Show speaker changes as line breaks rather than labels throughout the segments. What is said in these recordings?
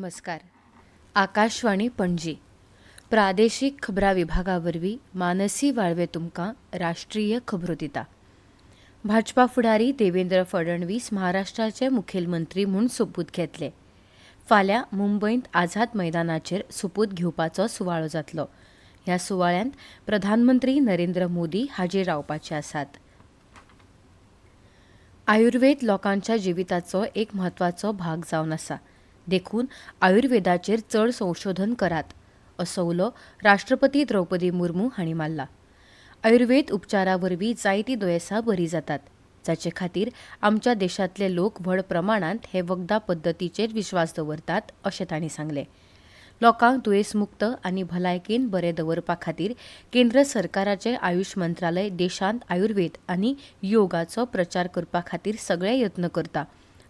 नमस्कार. आकाशवाणी पणजी प्रादेशीक खबरां विभागावरवीं मानसी वाळवे तुमकां राष्ट्रीय खबरो दिता. भाजपा फुडारी देवेंद्र फडणवीस महाराष्ट्राचे मुखेलमंत्री म्हूण सोपूत घेतले. फाल्यां मुंबयंत आझाद मैदानाचेर सोपूत घेवपाचो सुवाळो जातलो. ह्या सुवाळ्यांत प्रधानमंत्री नरेंद्र मोदी हाजीर रावपाचे आसात. आयुर्वेद लोकांच्या जिविताचो एक म्हत्वाचो भाग जावन आसा. देखून आयुर्वेदाचेर चड संशोधन करात, असो उलो राष्ट्रपती द्रौपदी मुर्मू हांणी मारला. आयुर्वेद उपचारा वरवीं जायतीं दुयेंसां बरी जातात, जाचे खातीर आमच्या देशांतले लोक व्हड प्रमाणांत हे वखदा पद्दतीचेर विश्वास दवरतात, अशें तांणी सांगलें. लोकांक दुयेंसमुक्त आनी भलायकेन बरे दवरपा खातीर केंद्र सरकाराचें आयुष मंत्रालय देशांत आयुर्वेद आनी योगाचो प्रचार करपा खातीर सगळे यत्न करता,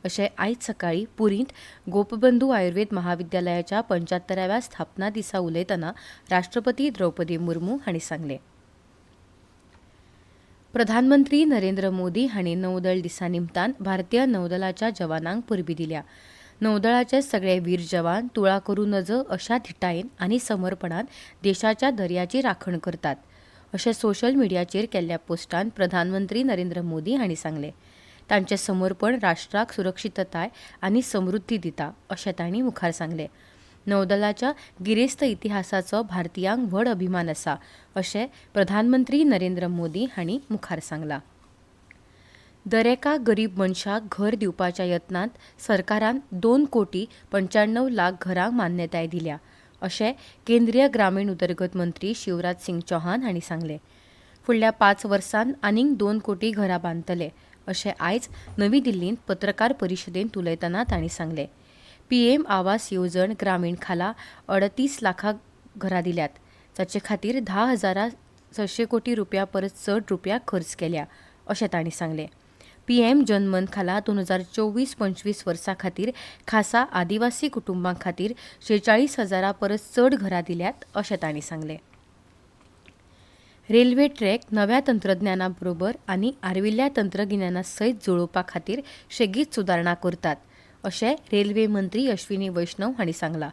अशें आयज सकाळीं पुरींत गोपबंधू आयुर्वेद महाविद्यालयाच्या 75व्या स्थापना दिसा उलयतना राष्ट्रपती द्रौपदी मुर्मू हांणी सांगलें. प्रधानमंत्री नरेंद्र मोदी हांणी नौदळ दिसा निमतान भारतीय नौदलाच्या जवानांक परबीं दिल्या. नौदळाचे सगळे वीर जवान तुळा करूं नज अशा धिटायेन आनी समर्पणान देशाच्या दर्याची राखण करतात, अशें सोशल मिडियाचेर केल्ल्या पोस्टांत प्रधानमंत्री नरेंद्र मोदी हांणी सांगलें. तांचें समर्पण राष्ट्राक सुरक्षितताय आनी समृद्धी दिता, अशें तांणी मुखार सांगलें. नौदलाच्या गिरेस्त इतिहासाचो भारतीयांक व्हड अभिमान आसा, अशें प्रधानमंत्री नरेंद्र मोदी हांणी मुखार सांगलां. दरेका गरीब मनशाक घर दिवपाच्या यत्नांत सरकारान 2,95,00,000 घरांक मान्यताय दिल्या, अशें केंद्रीय ग्रामीण उदरगत मंत्री शिवराज सिंग चौहान हांणी सांगलें. फुडल्या 5 वर्सांत आनीक 2 कोटी घरां बांदतले, अशें आयज नवी दिल्लींत पत्रकार परिशदेंत उलयतना तांणी सांगलें. पीएम आवास येवजण ग्रामीण खाला 38 लाखां घरां दिल्यात, जाचे खातीर 10,600 कोटी रुपया परस चड रुपया खर्च केल्या, अशें तांणी सांगलें. पीएम जनमन खाला 2024-25 वर्सा खातीर खासा आदिवासी कुटुंबां खातीर 46,000 परस चड घरां दिल्यात, अशें तांणी सांगलें. रेल्वे ट्रॅक नव्या तंत्रज्ञाना बरोबर आनी आर्विल्ल्या तंत्रगिन्याना सयत जुळोवपा खातीर शेगीत सुदारणा करतात, अशें रेल्वे मंत्री अश्विनी वैष्णव हांणी सांगलां.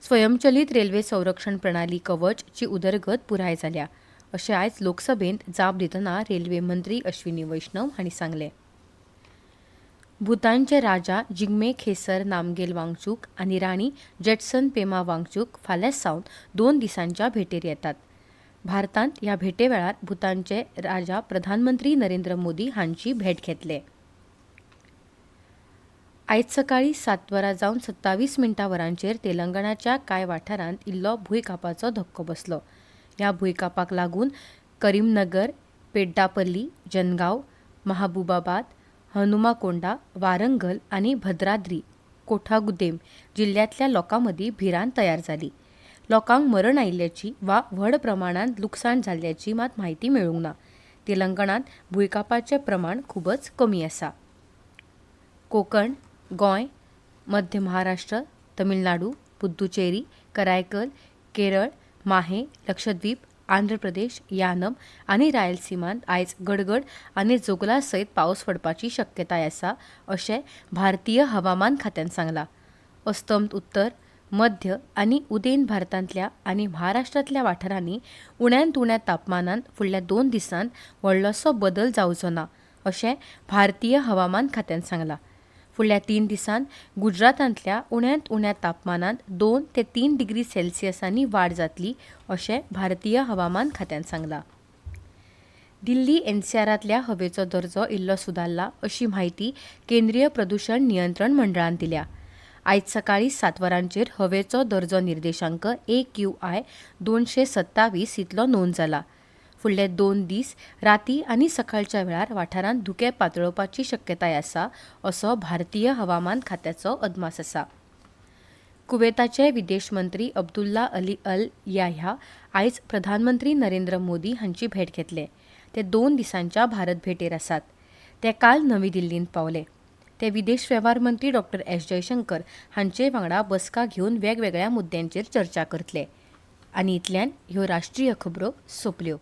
स्वयंचलीत रेल्वे संरक्षण प्रणाली कवच ची उदरगत पुराय जाल्या, अशें आयज लोकसभेंत जाप दितना रेल्वे मंत्री अश्विनी वैष्णव हांणी सांगलें. भूतानचे राजा जिग्मे खेसर नामगेल वांगचूक आनी राणी जेट्सन पेमा वांगचूक फाल्यां सावन 2 दिसांच्या भेटेर येतात. भारतांत ह्या भेटे वेळार भूतानचे राजा प्रधानमंत्री नरेंद्र मोदी हांची भेट घेतले. आयज सकाळीं 7:27 वरांचेर तेलंगणाच्या कांय वाठारांत इल्लो भुंयकांपाचो धक्को बसलो. ह्या भुंयकांपाक लागून करीमनगर, पेड्डापल्ली, जनगांव, महबूबाबाद, हनुमाकोंडा, वारंगल आनी भद्राद्री कोठागुदेम जिल्ल्यांतल्या लोकां मदीं भिरांत तयार जाली. लोकांक मरण आयिल्ल्याची वा व्हड प्रमाणांत लुकसाण जाल्ल्याची मात म्हायती मेळूंक ना. तेलंगणांत भुंयकांपाचें प्रमाण खूबच कमी आसा. कोकण, गोंय, मध्य महाराष्ट्र, तमिळनाडू, पुद्दुचेरी, करायकल, केरळ, माहे, लक्षद्वीप, आंध्र प्रदेश, यानम आनी रायलसीमांत आयज गडगड आनी जोगला सयत पावस पडपाची शक्यताय आसा, अशें भारतीय हवामान खात्यान सांगलां. अस्तंत उत्तर, मध्य आनी उदेन भारतांतल्या आनी महाराष्ट्रांतल्या वाठारांनी उण्यांत उण्या तापमानांत फुडल्या 2 दिसांत व्हडलोसो बदल जावचो ना, अशें भारतीय हवामान खात्यान सांगलां. फुडल्या 3 दिसांत गुजरातांतल्या उण्यांत उण्या तापमानांत 2 ते 3 डिग्री सेल्सियसांनी वाड जातली, अशें भारतीय हवामान खात्यान सांगलां. दिल्ली एनसीआरांतल्या हवेचो दर्जो इल्लो सुदारला, अशी म्हायती केंद्रीय प्रदूशण नियंत्रण मंडळान दिल्या. आयज सकाळीं 7 वरांचेर हवेचो दर्जो निर्देशांक AQI 227 इतलो नोंद जाला. फुडले 2 दीस राती आनी सकाळच्या वेळार वाठारांत धुकें पातळोवपाची शक्यताय आसा, असो भारतीय हवामान खात्याचो अदमास आसा. कुवेताचे विदेश मंत्री अब्दुल्ला अली अल याह्या आयज प्रधानमंत्री नरेंद्र मोदी हांची भेट घेतले. ते 2 दिसांच्या भारत भेटेर आसात. ते काल नवी दिल्लींत पावले. ते विदेश वेव्हार मंत्री डॉ. एस जयशंकर हांचे वांगडा बसका घेवन वेगवेगळ्या मुद्द्यांचेर चर्चा करतले. आनी इतल्यान ह्यो राष्ट्रीय खबरो सोंपल्यो.